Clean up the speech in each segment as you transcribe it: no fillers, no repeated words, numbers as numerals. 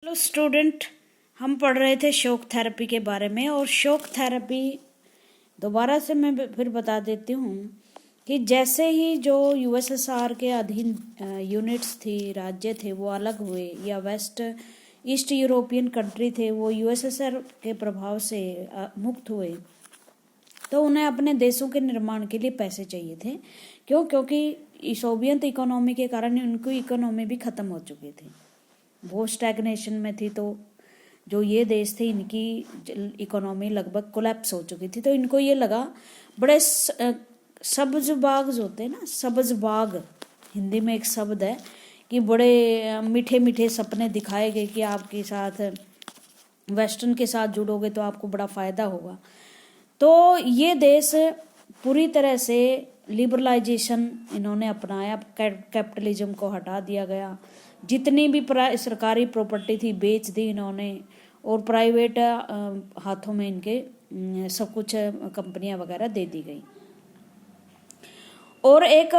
Hello student, हम पढ़ रहे थे शॉक थेरेपी के बारे में। और शॉक थेरेपी दोबारा से मैं फिर बता देती हूँ कि जैसे ही जो यूएसएसआर के अधीन यूनिट्स थी, राज्य थे, वो अलग हुए, या वेस्ट ईस्ट यूरोपियन कंट्री थे, वो यूएसएसआर के प्रभाव से मुक्त हुए, तो उन्हें अपने देशों के निर्माण के लिए पैसे चाहिए थे। क्योंकि सोवियत इकोनॉमी के कारण उनकी इकोनॉमी भी ख़त्म हो चुकी थी, वो स्टैग्नेशन में थी। तो जो ये देश थे, इनकी इकोनॉमी लगभग कोलैप्स हो चुकी थी। तो इनको ये लगा, बड़े सब्ज बाग जो होते हैं ना, सब्ज बाग हिंदी में एक शब्द है, कि बड़े मीठे मीठे सपने दिखाए गए कि आपके साथ वेस्टर्न के साथ जुड़ोगे तो आपको बड़ा फ़ायदा होगा। तो ये देश पूरी तरह से लिबरलाइजेशन इन्होंने अपनाया, कैपिटलिज्म को हटा दिया गया, जितनी भी सरकारी प्रॉपर्टी थी बेच दी इन्होंने, और प्राइवेट हाथों में इनके सब कुछ कंपनियां वगैरह दे दी गई। और एक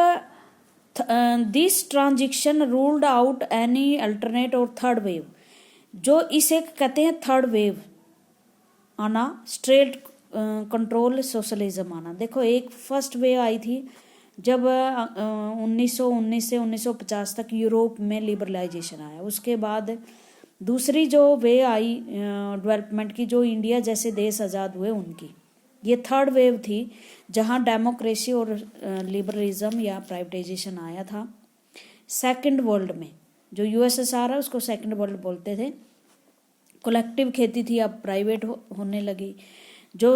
this transition ruled out any alternate और थर्ड वेव, जो इसे कहते हैं थर्ड वेव आना, स्ट्रेट कंट्रोल सोशलिज्म आना। देखो, एक फर्स्ट वेव आई थी जब 1919 से 1950 तक यूरोप में लिबरलाइजेशन आया। उसके बाद दूसरी जो वे आई डेवलपमेंट की, जो इंडिया जैसे देश आज़ाद हुए उनकी, ये थर्ड वेव थी, जहां डेमोक्रेसी और लिबरलिज्म या प्राइवेटाइजेशन आया था। सेकंड वर्ल्ड में जो यूएसएसआर है उसको सेकंड वर्ल्ड बोलते थे। कलेक्टिव खेती थी, अब प्राइवेट होने लगी। जो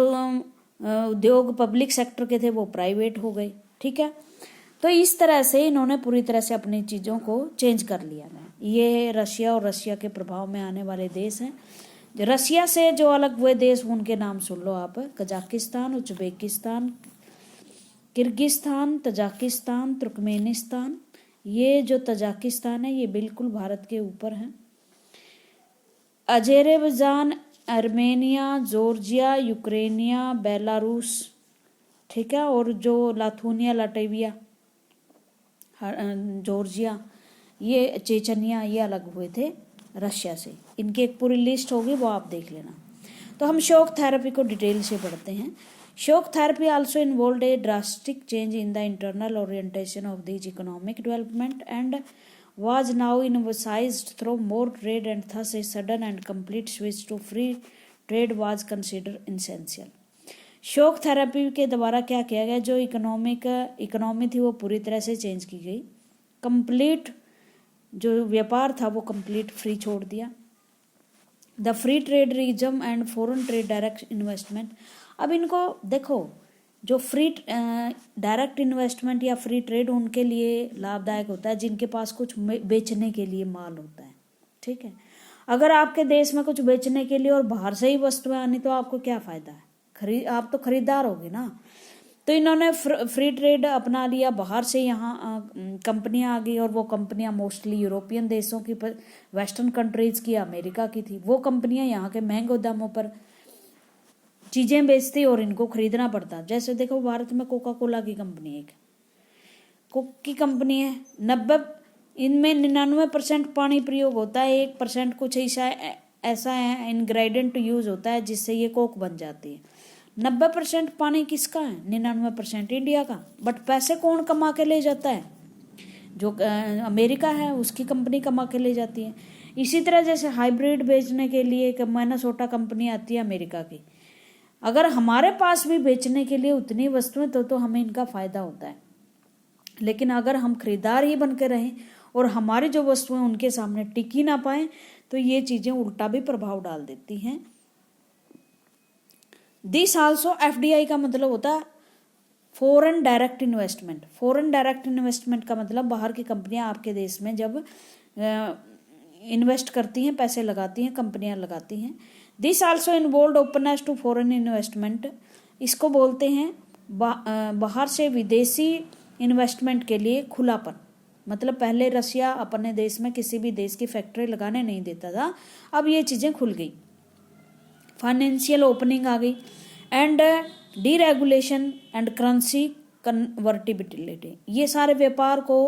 उद्योग पब्लिक सेक्टर के थे वो प्राइवेट हो गए। ठीक है, तो इस तरह से इन्होंने पूरी तरह से अपनी चीज़ों को चेंज कर लिया है। ये रशिया और रशिया के प्रभाव में आने वाले देश हैं। रशिया से जो अलग हुए देश, उनके नाम सुन लो आप: Kazakhstan, Uzbekistan, Kyrgyzstan, Tajikistan, Turkmenistan. ये जो तजाकिस्तान है ये बिल्कुल भारत के ऊपर है। अजेरबैजान, आर्मेनिया, जॉर्जिया, यूक्रेनिया, बेलारूस, ठीक है, और जो लाथूनिया, लाटविया, जॉर्जिया, ये चेचनिया, ये अलग हुए थे रशिया से। इनकी एक पूरी लिस्ट होगी, वो आप देख लेना। तो हम शॉक थेरेपी को डिटेल से पढ़ते हैं। Shock therapy also involved A drastic change in the internal orientation of this economic development and was now emphasized through more trade, and thus a sudden and complete switch to free trade was considered essential. Shock therapy के द्वारा क्या किया गया, जो economy थी वो पूरी तरह से चेंज की गई। कंप्लीट जो व्यापार था वो कंप्लीट फ्री छोड़ दिया। The free trade regime and foreign trade direct investment. अब इनको देखो, जो फ्री डायरेक्ट इन्वेस्टमेंट या फ्री ट्रेड उनके लिए लाभदायक होता है जिनके पास कुछ बेचने के लिए माल होता है। ठीक है, अगर आपके देश में कुछ बेचने के लिए और बाहर से ही वस्तुएं आनी, तो आपको क्या फ़ायदा है? आप तो खरीदार होगे ना। तो इन्होंने फ्री ट्रेड अपना लिया, बाहर से यहाँ कंपनियां आ गई, और वो कंपनियां मोस्टली यूरोपियन देशों की, वेस्टर्न कंट्रीज की, अमेरिका की थी। वो कंपनियां यहाँ के महंगे दामों पर चीज़ें बेचती और इनको खरीदना पड़ता। जैसे देखो, भारत में कोका कोला की कंपनी, एक कोक की कंपनी है, 90 इनमें 99% पानी प्रयोग होता है, 1% कुछ ऐसा इंग्रेडिएंट यूज होता है जिससे ये कोक बन जाती है। 90% पानी किसका है? 99% इंडिया का। बट पैसे कौन कमा के ले जाता है? जो अमेरिका है, उसकी कंपनी कमा के ले जाती है। इसी तरह जैसे हाइब्रिड बेचने के लिए एक मिनेसोटा कंपनी आती है अमेरिका की। अगर हमारे पास भी बेचने के लिए उतनी वस्तुएं तो हमें इनका फ़ायदा होता है। लेकिन अगर हम खरीदार ही बन के रहें और हमारी जो वस्तुएं उनके सामने टिकी ना पाएं, तो ये चीज़ें उल्टा भी प्रभाव डाल देती हैं। दिस आल्सो, एफडीआई का मतलब होता है foreign direct investment. Foreign direct investment का मतलब बाहर की कंपनियां आपके देश में जब इन्वेस्ट करती हैं, पैसे लगाती हैं, कंपनियां लगाती हैं। This also involve openness to foreign investment. इसको बोलते हैं बाहर से विदेशी इन्वेस्टमेंट के लिए खुलापन। मतलब पहले रशिया अपने देश में किसी भी देश की फैक्ट्री लगाने नहीं देता था, अब ये चीज़ें खुल गई। फाइनेंशियल ओपनिंग आ गई, and deregulation and currency convertibility. ये सारे व्यापार को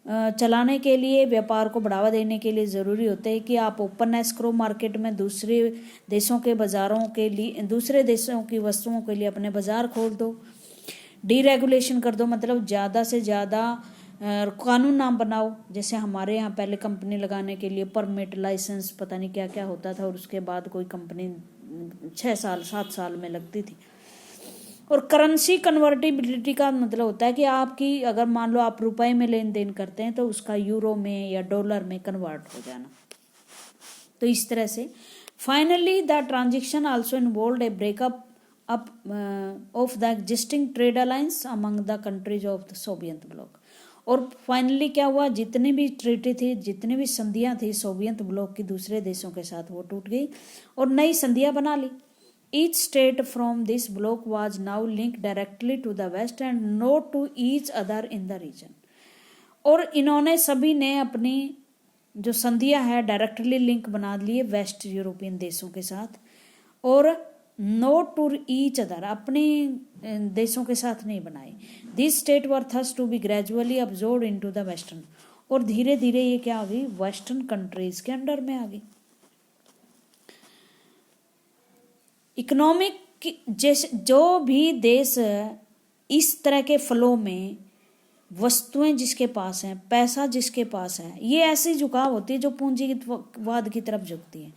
चलाने के लिए, व्यापार को बढ़ावा देने के लिए ज़रूरी होता है कि आप ओपननेस करो मार्केट में, दूसरे देशों के बाज़ारों के लिए, दूसरे देशों की वस्तुओं के लिए अपने बाज़ार खोल दो, डीरेगुलेशन कर दो, मतलब ज़्यादा से ज़्यादा कानून ना बनाओ। जैसे हमारे यहाँ पहले कंपनी लगाने के लिए परमिट, लाइसेंस, पता नहीं क्या क्या होता था, और उसके बाद कोई कंपनी 6 साल 7 साल में लगती थी। और करेंसी कन्वर्टिबिलिटी का मतलब होता है कि आपकी, अगर मान लो आप रुपए में लेन देन करते हैं तो उसका यूरो में या डॉलर में कन्वर्ट हो जाना। तो इस तरह से finally the transaction also involved A breakup of the existing trade alliance among the countries of the Soviet block. और फाइनली क्या हुआ, जितने भी ट्रीटी थी, जितनी भी संधियां थी सोवियत ब्लॉक की दूसरे देशों के साथ, वो टूट गई और नई संधियां बना ली। Each state from this block was now linked directly to the west and not to each other in the region। और इन्होंने सभी ने अपनी जो संधियां है डायरेक्टली लिंक बना लिए वेस्ट यूरोपियन देशों के साथ, और नोट टू ईच अदर, अपने देशों के साथ नहीं बनाई। This state were thus to be gradually absorb into the western, और धीरे धीरे ये क्या आ गई, वेस्टर्न कंट्रीज के अंडर में आ गई। इकोनॉमिक जैसे जो भी देश इस तरह के फ्लो में वस्तुएं जिसके पास हैं, पैसा जिसके पास है, ये ऐसी झुकाव होती है जो पूंजीवाद की तरफ झुकती है।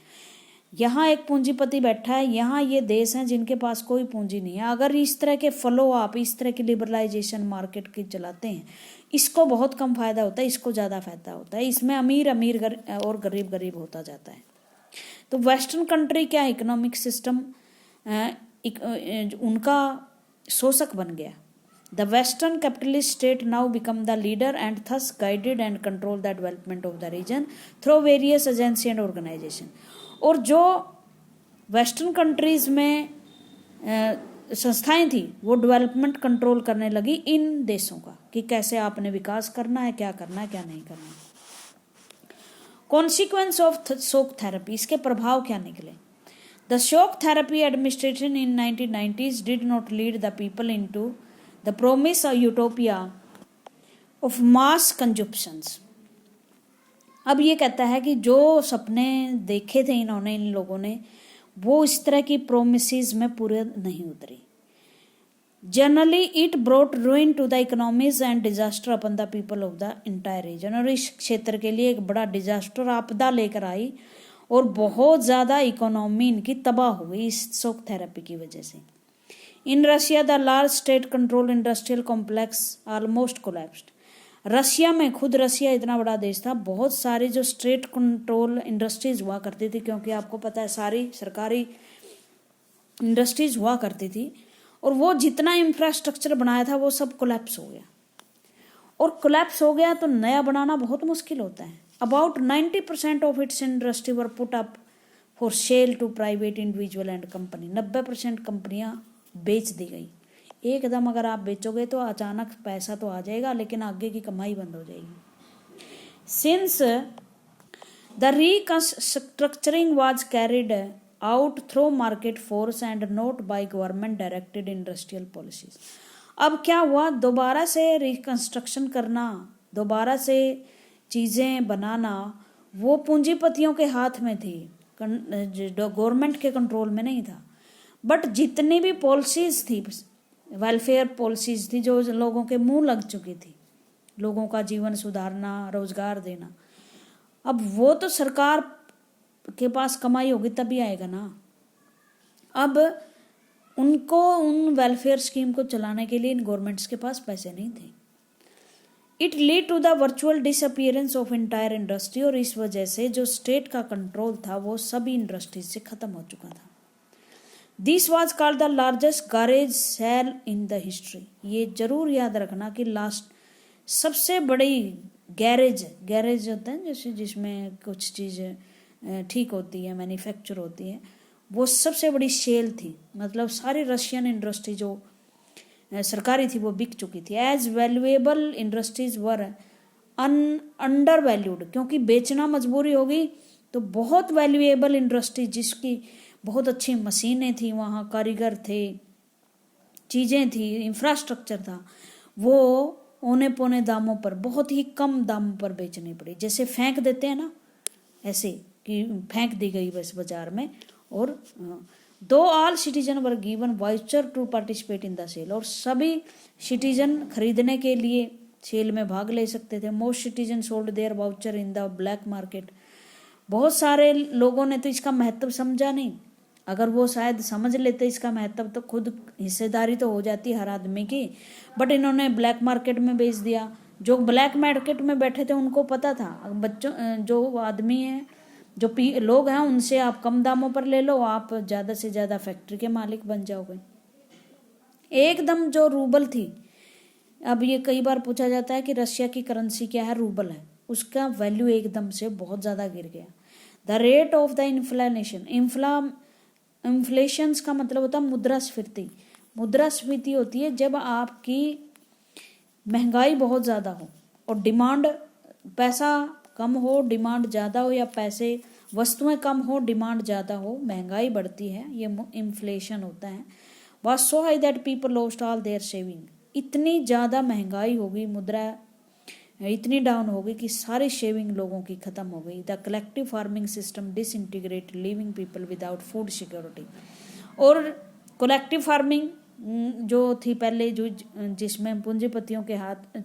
यहाँ एक पूंजीपति बैठा है, यहाँ ये देश हैं जिनके पास कोई पूंजी नहीं है। अगर इस तरह के फ्लो, आप इस तरह की लिबरलाइजेशन मार्केट की चलाते हैं, इसको बहुत कम फायदा होता है, इसको ज़्यादा फायदा होता है। इसमें अमीर अमीर और गरीब गरीब होता जाता है। तो वेस्टर्न कंट्री क्या इकोनॉमिक सिस्टम उनका शोषक बन गया। The western capitalist state now become the leader and thus guided and control the development of the region through various agency and organisation. और जो वेस्टर्न कंट्रीज में संस्थाएं थी, वो डेवलपमेंट कंट्रोल करने लगी इन देशों का, कि कैसे आपने विकास करना है, क्या करना है, क्या नहीं करना। कॉन्सिक्वेंस ऑफ शॉक थेरेपी, इसके प्रभाव क्या निकले। The shock therapy administration in 1990s did not lead the people into the promise or utopia of mass consumptions। अब ये कहता है कि जो सपने देखे थे इन्होंने, इन लोगों ने, वो इस तरह की प्रोमिसेस में पूरे नहीं उतरी। Generally it brought ruin to the economies and disaster upon the people of the entire region। और इस क्षेत्र के लिए एक बड़ा डिजास्टर, आपदा लेकर आई, और बहुत ज़्यादा इकोनॉमी इनकी तबाह हो गई इस शॉक थेरेपी की वजह से। In Russia the large state control industrial complex almost collapsed. Russia में, खुद रशिया इतना बड़ा देश था, बहुत सारे जो स्टेट कंट्रोल इंडस्ट्रीज हुआ करती थी, क्योंकि आपको पता है सारी सरकारी इंडस्ट्रीज हुआ करती थी, और वो जितना इंफ्रास्ट्रक्चर बनाया था वो सब कोलैप्स हो गया। और कोलैप्स हो गया तो नया बनाना बहुत मुश्किल होता है। About 90% of its industry were put up for sale to private individual and company। 90% कंपनियां बेच दी गई। एकदम अगर आप बेचोगे तो अचानक पैसा तो आ जाएगा, लेकिन आगे की कमाई बंद हो जाएगी। Since the restructuring was carried out through market force and not by government directed industrial policies। अब क्या हुआ, दोबारा से रिकंस्ट्रक्शन करना, दोबारा से चीज़ें बनाना, वो पूंजीपतियों के हाथ में थी, गवर्नमेंट के कंट्रोल में नहीं था। बट जितनी भी पॉलिसीज थी, वेलफेयर पॉलिसीज थी, जो लोगों के मुंह लग चुकी थी, लोगों का जीवन सुधारना, रोजगार देना, अब वो तो सरकार के पास कमाई होगी तभी आएगा ना। अब उनको उन वेलफेयर स्कीम को चलाने के लिए इन गवर्नमेंट्स के पास पैसे नहीं थे। It lead to the virtual disappearance of entire industry. और इस वजह से जो स्टेट का कंट्रोल था वो सभी इंडस्ट्रीज से खत्म हो चुका था। This was called the largest garage sale in the history. ये जरूर याद रखना कि लास्ट सबसे बड़ी गैरेज होता है जैसे जिसमें कुछ चीज़ें ठीक होती है, मैन्युफैक्चर होती है, वो सबसे बड़ी सेल थी। मतलब सारी रशियन इंडस्ट्री जो सरकारी थी वो बिक चुकी थी। As valuable industries were undervalued, क्योंकि बेचना मजबूरी होगी, तो बहुत वैल्यूएबल इंडस्ट्री जिसकी बहुत अच्छी मशीनें थी, वहाँ कारीगर थे, चीज़ें थी, इंफ्रास्ट्रक्चर था, वो औने पौने दामों पर, बहुत ही कम दामों पर बेचनी पड़ी। जैसे फेंक देते हैं ना, ऐसे कि फेंक दी गई बस बाजार में। और दो all citizen were given voucher to participate in the sale, और सभी सिटीजन खरीदने के लिए सेल में भाग ले सकते थे। Most citizen sold there voucher in the black market. बहुत सारे लोगों ने तो इसका महत्व समझा नहीं। अगर वो शायद समझ लेते इसका महत्व तो खुद हिस्सेदारी तो हो जाती हर आदमी की, बट इन्होंने ब्लैक मार्केट में बेच दिया। जो ब्लैक मार्केट में बैठे थे उनको पता था, बच्चों जो आदमी हैं, जो लोग हैं, उनसे आप कम दामों पर ले लो, आप ज़्यादा से ज़्यादा फैक्ट्री के मालिक बन जाओगे। एकदम जो रूबल थी, अब ये कई बार पूछा जाता है कि रशिया की करेंसी क्या है, रूबल है, उसका वैल्यू एकदम से बहुत ज़्यादा गिर गया। The rate of the inflation का मतलब होता है मुद्रास्फीति। मुद्रास्फीति होती है जब आपकी महंगाई बहुत ज़्यादा हो और डिमांड, पैसा कम हो, डिमांड ज़्यादा हो, या पैसे वस्तुएं कम हो, डिमांड ज़्यादा हो, महंगाई बढ़ती है, ये इन्फ्लेशन होता है। Was so high that people lost all their saving. इतनी ज़्यादा महंगाई होगी, मुद्रा इतनी डाउन हो गई कि सारी शेविंग लोगों की खत्म हो गई। The collective farming system disintegrate, living people without food security. और कलेक्टिव फार्मिंग जो थी पहले, जो जिसमें पूंजीपतियों के हाथ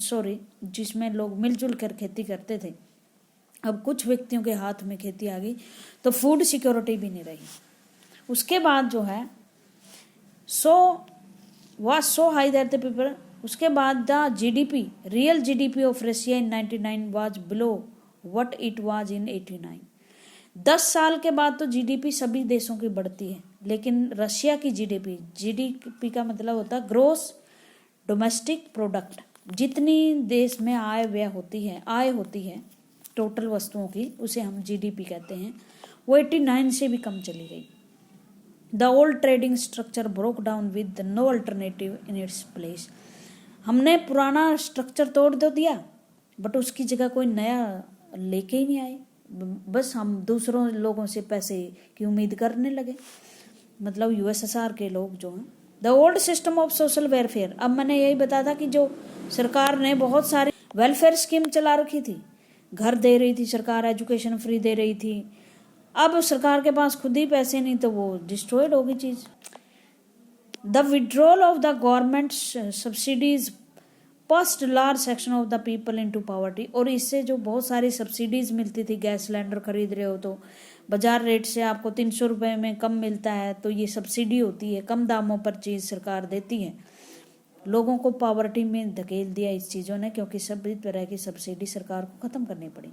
जिसमें लोग मिलजुल कर खेती करते थे, अब कुछ व्यक्तियों के हाथ में खेती आ गई तो फूड सिक्योरिटी भी नहीं रही। उसके बाद जो है सो हाई दैट द पीपल, उसके बाद the GDP, real GDP of Russia in 99 was below what it was in 89। 10 साल के बाद तो जीडीपी सभी देशों की बढ़ती है, लेकिन रशिया की जीडीपी का मतलब होता है ग्रोस डोमेस्टिक प्रोडक्ट। जितनी देश में आय होती है टोटल वस्तुओं की, उसे हम जीडीपी कहते हैं, वो 89 से भी कम चली गई। The old trading structure broke down with no alternative in its place. हमने पुराना स्ट्रक्चर तोड़ तो दिया, बट उसकी जगह कोई नया लेके ही नहीं आए। बस हम दूसरों लोगों से पैसे की उम्मीद करने लगे, मतलब यूएसएसआर के लोग जो हैं। The old system of social welfare, अब मैंने यही बताया था कि जो सरकार ने बहुत सारी वेलफेयर स्कीम चला रखी थी, घर दे रही थी सरकार, एजुकेशन फ्री दे रही थी। अब सरकार के पास खुद ही पैसे नहीं तो वो डिस्ट्रॉयड होगी चीज। The withdrawal of the government subsidies first large section of the people into poverty. और इससे जो बहुत सारी सब्सिडीज मिलती थी, गैस सिलेंडर खरीद रहे हो तो बाजार रेट से आपको 300 रुपये में कम मिलता है, तो ये सब्सिडी होती है, कम दामों पर चीज़ सरकार देती है। लोगों को पॉवर्टी में धकेल दिया इस चीज़ों ने, क्योंकि सभी तरह की सब्सिडी सरकार को ख़त्म करनी पड़ी।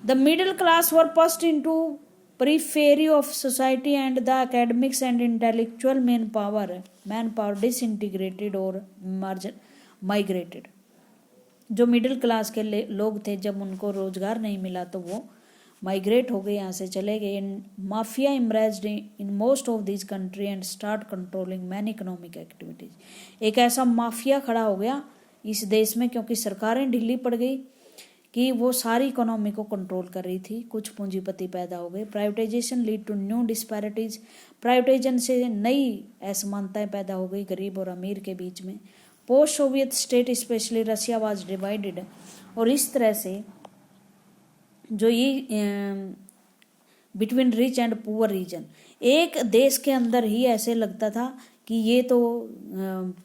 The middle class were pushed into periphery of society and the academics and intellectual manpower disintegrated or migrated। जो मिडिल क्लास के लोग थे, जब उनको रोजगार नहीं मिला तो वो माइग्रेट हो गए, यहाँ से चले गए। Mafia emerged in most of this country and start controlling many economic activities. एक ऐसा माफिया खड़ा हो गया इस देश में, क्योंकि सरकारें ढीली पड़ गई कि वो सारी इकोनॉमी को कंट्रोल कर रही थी। कुछ पूंजीपति पैदा हो गए। Privatisation lead to new disparities, privatisation से नई असमानताएं पैदा हो गई गरीब और अमीर के बीच में। Post Soviet state specially Russia was divided, और इस तरह से जो ये between rich and poor region, एक देश के अंदर ही ऐसे लगता था कि ये तो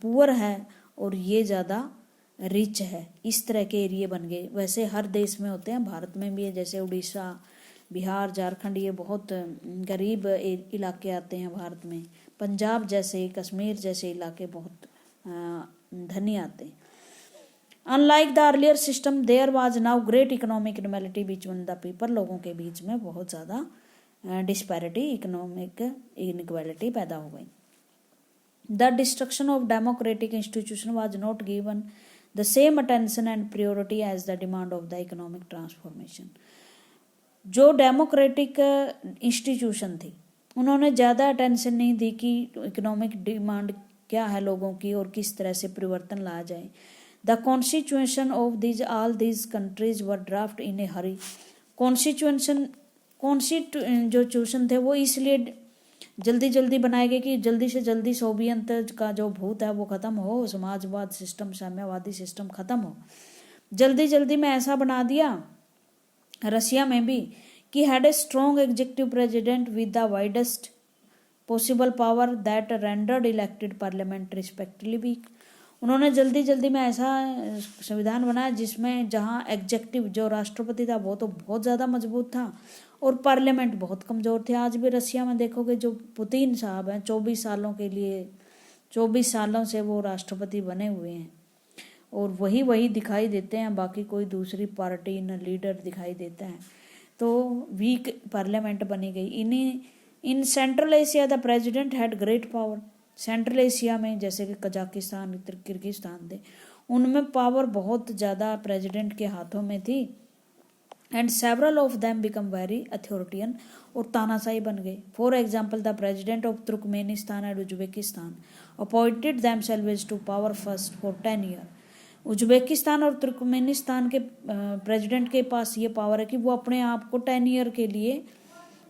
पुअर है और ये ज़्यादा रिच है, इस तरह के एरिए बन गए। वैसे हर देश में होते हैं, भारत में भी है, जैसे उड़ीसा, बिहार, झारखंड, ये बहुत गरीब इलाके आते हैं भारत में। पंजाब जैसे, कश्मीर जैसे इलाके बहुत धनी आते हैं। Unlike the earlier system there was now great economic inequality between the people. लोगों के बीच में बहुत ज़्यादा डिस्पैरिटी, इकोनॉमिक इनइक्वालिटी पैदा हो गई। The destruction of democratic institution was not given the same attention and priority as the demand of the economic transformation। जो डेमोक्रेटिक इंस्टीट्यूशन थी, उन्होंने ज़्यादा अटेंशन नहीं दी कि इकोनॉमिक डिमांड क्या है लोगों की और किस तरह से परिवर्तन लाया जाए। The constitution of these all these countries were draft in a hurry. जो ट्यूशन थे वो इसलिए जल्दी जल्दी बनाए गए कि जल्दी से जल्दी सोवियत का जो भूत है वो ख़त्म हो, समाजवाद सिस्टम, साम्यवादी सिस्टम ख़त्म हो। जल्दी जल्दी में ऐसा बना दिया रशिया में भी कि had a strong executive president with the widest possible power that rendered elected parliament respectively weak. उन्होंने जल्दी जल्दी में ऐसा संविधान बनाया जिसमें जहां एग्जेक्टिव जो राष्ट्रपति था वो तो बहुत ज़्यादा मजबूत था और पार्लियामेंट बहुत कमज़ोर थे। आज भी रशिया में देखोगे जो पुतिन साहब हैं 24 सालों से वो राष्ट्रपति बने हुए हैं और वही दिखाई देते हैं, बाकी कोई दूसरी पार्टी न लीडर दिखाई देता है। तो वीक पार्लियामेंट बनी गई। इन central Asia the president had great power. Central Asia में जैसे कि कजाकिस्तान, किर्गिस्तान थे, उनमें पावर बहुत ज़्यादा प्रेसिडेंट के हाथों में थी। And several of them become very authoritarian, और तानाशाही बन गए। For example the president of Turkmenistan and Uzbekistan appointed themselves to power first for 10 year. Uzbekistan और तुर्कमेनिस्तान के प्रेसिडेंट के पास ये पावर है कि वो अपने आप को 10 ईयर के लिए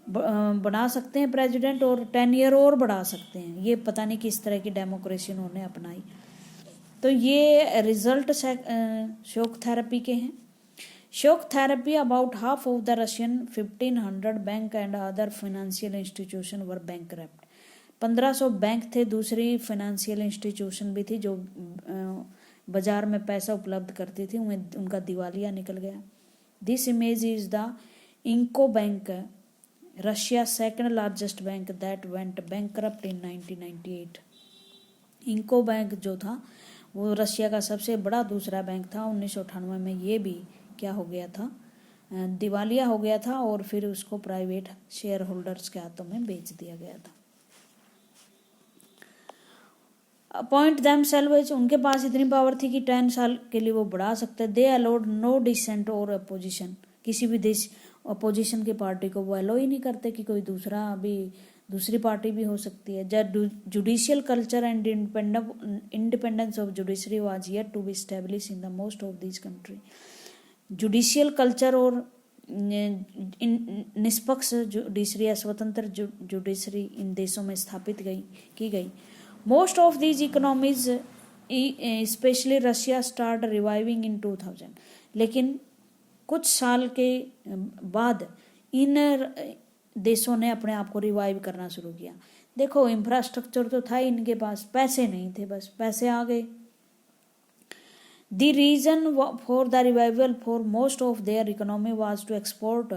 बना सकते हैं प्रेसिडेंट, और 10 ईयर और बढ़ा सकते हैं। ये पता नहीं किस तरह की डेमोक्रेसी उन्होंने अपनाई। तो ये रिजल्ट शॉक थेरेपी के हैं। Shock therapy about half of the Russian 1500 bank and other financial institution were bankrupt. 1500 bank थे, दूसरी फाइनेंशियल इंस्टीट्यूशन भी थी जो बाजार में पैसा उपलब्ध करती थी, उनका दिवालिया निकल गया। This image is the Inko bank, Russia second largest bank that went bankrupt in 1998। Inko bank जो था वो रशिया का सबसे बड़ा दूसरा बैंक था। 1998 में ये भी क्या हो गया था, दिवालिया हो गया था और फिर उसको प्राइवेट शेयर होल्डर्स के हाथों में बेच दिया गया था। अपॉइंट देमसेल्व्स, उनके पास इतनी पावर थी कि 10 साल के लिए वो बढ़ा सकते। दे अलाउड नो डिसेंट और अपोजिशन, किसी भी देश अपोजिशन की पार्टी को वो अलो ही नहीं करते कि कोई दूसरी पार्टी भी हो सकती है। Judicial culture and independence of judiciary was yet to be establish in the most of this country. Judicial culture और निष्पक्ष जुडिशरी, स्वतंत्र जुडिशरी इन देशों में स्थापित की गई। Most of these economies specially Russia start reviving in 2000, लेकिन कुछ साल के बाद इन देशों ने अपने आप को रिवाइव करना शुरू किया। देखो इंफ्रास्ट्रक्चर तो था इनके पास, पैसे नहीं थे, बस पैसे आ गए। The reason for the revival for most of their economy was to export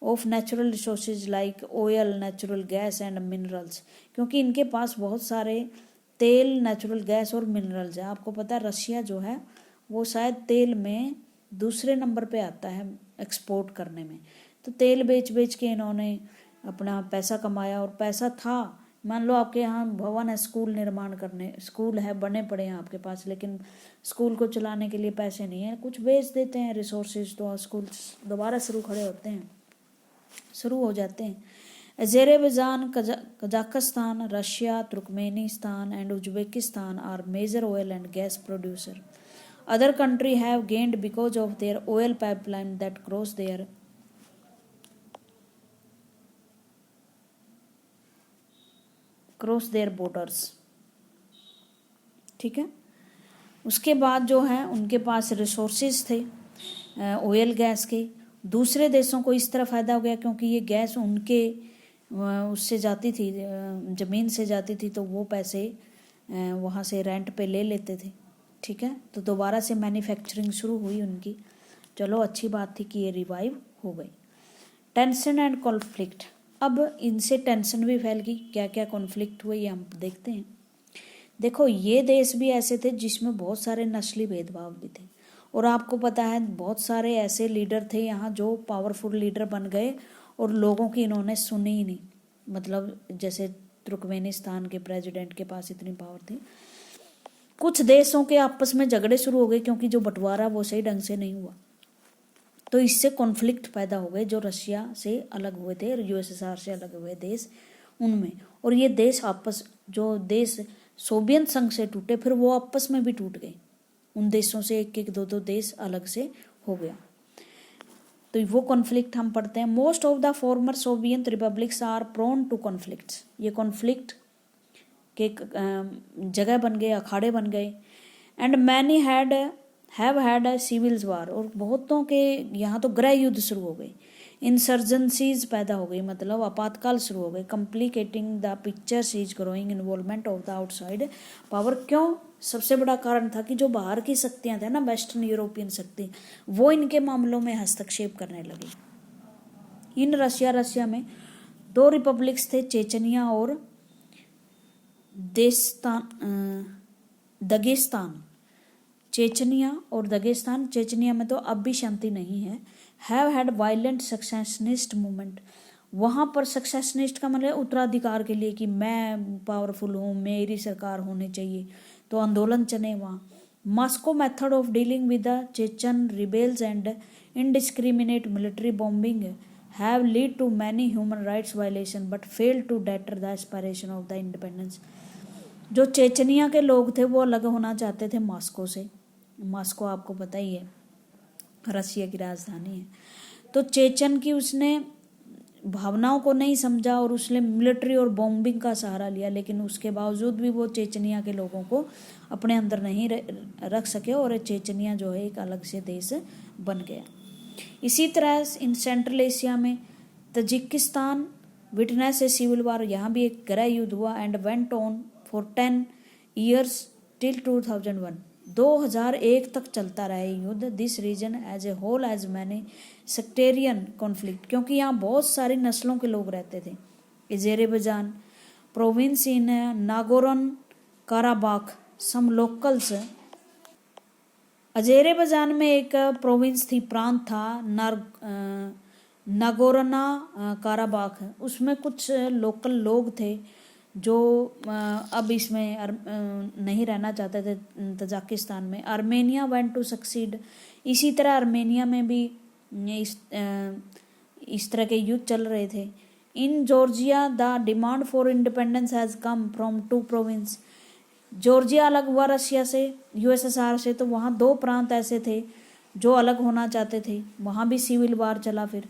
of natural resources like oil, natural gas and minerals, क्योंकि इनके पास बहुत सारे तेल, नेचुरल गैस और मिनरल्स है। आपको पता है रशिया जो है वो शायद तेल में दूसरे नंबर पे आता है एक्सपोर्ट करने में। तो तेल बेच के इन्होंने अपना पैसा कमाया, और पैसा था। मान लो आपके यहाँ भवन है, स्कूल है, बने पड़े हैं आपके पास, लेकिन स्कूल को चलाने के लिए पैसे नहीं है, कुछ बेच देते हैं रिसोर्सेज, तो स्कूल दोबारा शुरू हो जाते हैं। Azerbaijan, Kazakhstan, Russia, Turkmenistan and Uzbekistan are major oil and gas producer. Other countries have gained because of their oil pipeline that cross their borders। ठीक है, उसके बाद जो है उनके पास रिसोर्सेज थे ऑयल गैस के। दूसरे देशों को इस तरह फ़ायदा हो गया क्योंकि ये गैस उनके उससे जाती थी, ज़मीन से जाती थी, तो वो पैसे वहाँ से रेंट पे ले लेते थे। ठीक है, तो दोबारा से मैन्युफैक्चरिंग शुरू हुई उनकी। चलो अच्छी बात थी कि ये रिवाइव हो गई। टेंशन एंड कॉन्फ्लिक्ट, अब इनसे टेंशन भी फैल गई। क्या क्या कॉन्फ्लिक्ट हुए ये हम देखते हैं। देखो ये देश भी ऐसे थे जिसमें बहुत सारे नस्ली भेदभाव भी थे, और आपको पता है बहुत सारे ऐसे लीडर थे यहाँ जो पावरफुल लीडर बन गए और लोगों की इन्होंने सुनी ही नहीं। मतलब जैसे तुर्कमेनिस्तान के प्रेसिडेंट के पास इतनी पावर थी। कुछ देशों के आपस में झगड़े शुरू हो गए क्योंकि जो बंटवारा वो सही ढंग से नहीं हुआ, तो इससे कॉन्फ्लिक्ट पैदा हो गए जो रशिया से अलग हुए थे, यूएसएसआर से अलग हुए देश उनमें। और ये देश जो देश सोवियत संघ से टूटे फिर वो आपस में भी टूट गए। उन देशों से एक दो देश अलग से हो गया। तो वो कॉन्फ्लिक्ट हम पढ़ते हैं। Most of the former Soviet republics are prone to conflicts, ये कॉन्फ्लिक्ट के जगह बन गए, अखाड़े बन गए। And many have had civils war, और बहुतों के यहाँ तो गृह युद्ध शुरू हो गए। इंसर्जेंसीज पैदा हो गई, मतलब आपातकाल शुरू हो गए। Complicating the pictures is growing involvement of the outside power. क्यों? सबसे बड़ा कारण था कि जो बाहर की शक्तियां थे ना, वेस्टर्न यूरोपियन शक्ति, वो इनके मामलों में हस्तक्षेप करने लगी। इन रशिया में 2 रिपब्लिक्स थे, चेचनिया और दगेस्तान। चेचनिया और दगेस्तान। चेचनिया में तो अब भी शांति नहीं है। हैव हैड वायलेंट सक्सेशनिस्ट मूवमेंट, वहाँ पर सक्सेशनिस्ट का मतलब उत्तराधिकार के लिए कि मैं पावरफुल हूँ, मेरी सरकार होनी चाहिए, तो आंदोलन चले वहाँ। Moscow method of dealing with the Chechen rebels and indiscriminate military bombing have lead to many human rights violation but fail to deter the aspiration of the independence. जो चेचनिया के लोग थे वो अलग होना चाहते थे मॉस्को से। मॉस्को आपको पता ही है, रसिया की राजधानी है। तो चेचन की उसने भावनाओं को नहीं समझा और उसने मिलिट्री और बॉम्बिंग का सहारा लिया, लेकिन उसके बावजूद भी वो चेचनिया के लोगों को अपने अंदर नहीं रख सके और चेचनिया जो है एक अलग से देश बन गया। इसी तरह इन सेंट्रल एशिया में Tajikistan witness a civil war, यहाँ भी एक गृह युद्ध हुआ। And went on for 10 years till 2001, 2001 तक चलता रहा युद्ध। This region as a whole as many sectarian conflict, क्योंकि यहाँ बहुत सारी नस्लों के लोग रहते थे। Azerbaijan province in Nagorno Karabakh, some locals. Azerbaijan में एक प्रोविंस थी, प्रांत था नागोर्नो काराबाख, उसमें कुछ लोकल लोग थे जो अब इसमें नहीं रहना चाहते थे, तजाकिस्तान में। आर्मेनिया वेंट टू सक्सीड, इसी तरह आर्मेनिया में भी इस तरह के युद्ध चल रहे थे। In Georgia the demand for independence has come from 2 province, Georgia अलग हुआ रशिया से, यूएसएसआर से, तो वहाँ 2 प्रांत ऐसे थे जो अलग होना चाहते थे, वहाँ भी सिविल वार चला। फिर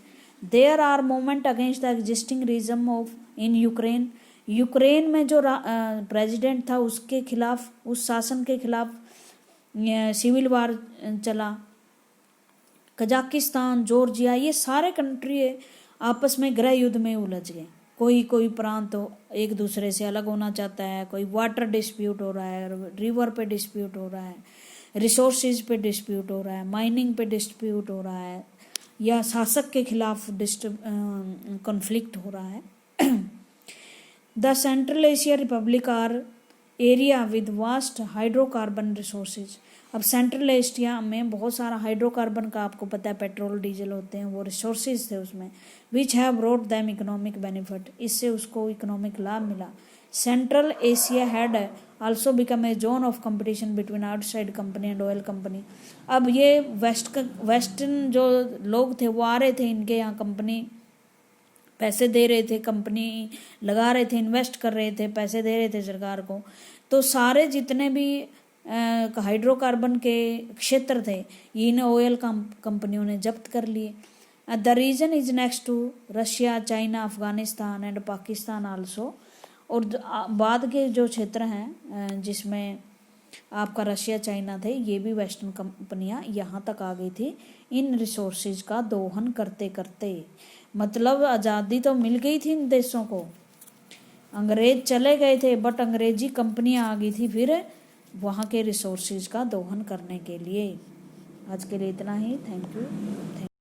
there are movement against the existing regime of in Ukraine, Ukraine में जो प्रेसिडेंट था उसके खिलाफ, उस शासन के खिलाफ सिविल वार चला। कजाकिस्तान, जॉर्जिया, ये सारे कंट्री आपस में गृह युद्ध में उलझ गए। कोई प्रांत एक दूसरे से अलग होना चाहता है, कोई वाटर डिस्प्यूट हो रहा है, रिवर पे डिस्प्यूट हो रहा है, रिसोर्सेज पे डिस्प्यूट हो रहा है, माइनिंग पे डिस्प्यूट हो रहा है, या शासक के खिलाफ कॉन्फ्लिक्ट हो रहा है। The Central Asia republic are area with vast hydrocarbon resources. अब सेंट्रल एशिया में बहुत सारा हाइड्रोकार्बन का, आपको पता है पेट्रोल डीजल होते हैं, वो रिसोर्सेज थे उसमें। Which have brought them economic benefit, इससे उसको इकोनॉमिक लाभ मिला। Central Asia had also become a zone of competition between outside company and oil company. अब ये वेस्टर्न जो लोग थे वो आ रहे थे इनके यहाँ, कंपनी पैसे दे रहे थे, कंपनी लगा रहे थे, इन्वेस्ट कर रहे थे, पैसे दे रहे थे सरकार को, तो सारे जितने भी हाइड्रोकार्बन के क्षेत्र थे इन ऑयल कंपनियों ने जब्त कर लिए। The region is next to Russia, China, Afghanistan and Pakistan also. और बाद के जो क्षेत्र हैं जिसमें आपका रशिया, चाइना थे, ये भी वेस्टर्न कंपनियां यहाँ तक आ गई थी इन रिसोर्सेज का दोहन करते करते। मतलब आज़ादी तो मिल गई थी इन देशों को, अंग्रेज चले गए थे, बट अंग्रेजी कंपनियां आ गई थी फिर वहाँ के रिसोर्सेज का दोहन करने के लिए। आज के लिए इतना ही। Thank you.